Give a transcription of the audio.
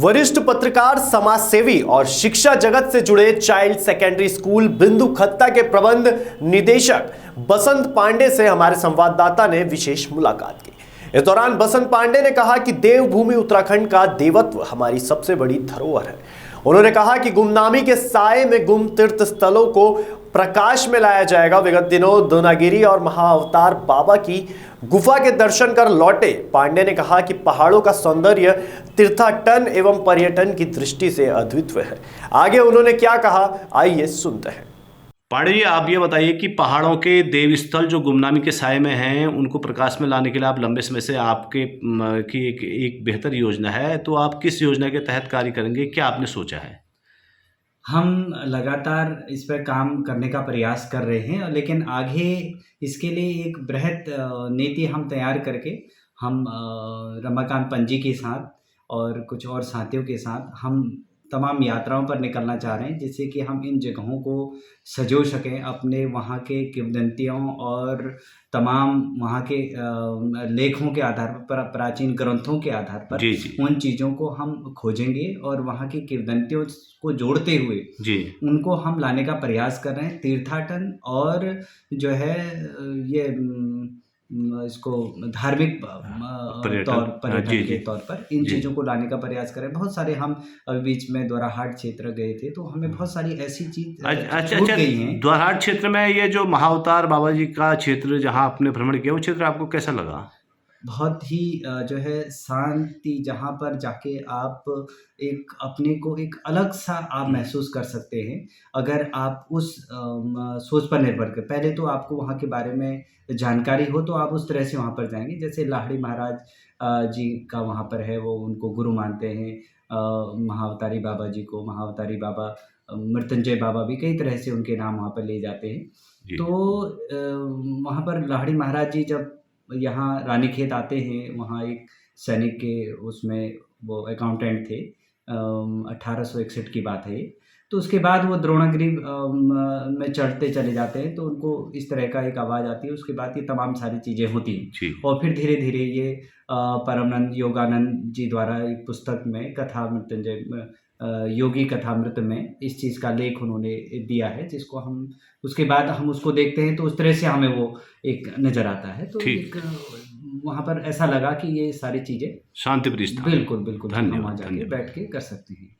वरिष्ठ पत्रकार, समाज सेवी और शिक्षा जगत से जुड़े चाइल्ड सेकेंडरी स्कूल बिंदु खत्ता के प्रबंध निदेशक बसंत पांडे से हमारे संवाददाता ने विशेष मुलाकात की। इस दौरान बसंत पांडे ने कहा कि देवभूमि उत्तराखंड का देवत्व हमारी सबसे बड़ी धरोहर है। उन्होंने कहा कि गुमनामी के साए में गुम तीर्थ स्थलों को प्रकाश में लाया जाएगा। विगत दिनों दोनागिरी और महाअवतार बाबा की गुफा के दर्शन कर लौटे पांडे ने कहा कि पहाड़ों का सौंदर्य तीर्थाटन एवं पर्यटन की दृष्टि से अद्वितीय है। आगे उन्होंने क्या कहा, आइए सुनते हैं। पांडे जी, आप ये बताइए कि पहाड़ों के देव स्थल जो गुमनामी के साए में हैं, उनको प्रकाश में लाने के लिए आप लंबे समय से आपके की एक बेहतर योजना है, तो आप किस योजना के तहत कार्य करेंगे, क्या आपने सोचा है? हम लगातार इस पर काम करने का प्रयास कर रहे हैं, लेकिन आगे इसके लिए एक बृहद नीति हम तैयार करके हम रमाकांत पंजी के साथ और कुछ और साथियों के साथ हम तमाम यात्राओं पर निकलना चाह रहे हैं, जिससे कि हम इन जगहों को सजो सकें अपने वहाँ के किंवदंतियों और तमाम वहाँ के लेखों के आधार पर, प्राचीन ग्रंथों के आधार पर जी। उन चीज़ों को हम खोजेंगे और वहाँ की किंवदंतियों को जोड़ते हुए जी उनको हम लाने का प्रयास कर रहे हैं। तीर्थाटन और जो है ये इसको धार्मिक पर्यटन के तौर पर इन चीज़ों को लाने का प्रयास करें। बहुत सारे हम अभी बीच में द्वाराहाट क्षेत्र गए थे, तो हमें बहुत सारी ऐसी चीज छूट गई हैं। द्वाराहाट क्षेत्र में ये जो महाअवतार बाबा जी का क्षेत्र जहाँ आपने भ्रमण किया, वो क्षेत्र आपको कैसा लगा? बहुत ही जो है शांति, जहाँ पर जाके आप एक अपने को एक अलग सा आप महसूस कर सकते हैं अगर आप उस सोच पर निर्भर कर। पहले तो आपको वहाँ के बारे में जानकारी हो तो आप उस तरह से वहाँ पर जाएंगे। जैसे लाहिड़ी महाराज जी का वहाँ पर है, वो उनको गुरु मानते हैं। महाअवतारी बाबा जी को, महाअवतारी बाबा, मृत्युंजय बाबा भी कई तरह से उनके नाम वहाँ पर ले जाते हैं। तो वहाँ पर लाहिड़ी महाराज जी जब यहाँ रानीखेत आते हैं, वहाँ एक सैनिक के उसमें वो अकाउंटेंट थे, 1861 की बात है। तो उसके बाद वो द्रोणागिरी में चढ़ते चले जाते हैं, तो उनको इस तरह का एक आवाज़ आती है। उसके बाद ये तमाम सारी चीज़ें होती हैं और फिर धीरे धीरे ये परमानंद योगानंद जी द्वारा एक पुस्तक में कथा मृत्युंजय योगी कथामृत में इस चीज़ का लेख उन्होंने दिया है, जिसको हम उसके बाद हम उसको देखते हैं तो उस तरह से हमें वो एक नज़र आता है। तो एक वहाँ पर ऐसा लगा कि ये सारी चीज़ें शांति प्रिय स्थान, बिल्कुल हम वहाँ जाके बैठ के कर सकते हैं।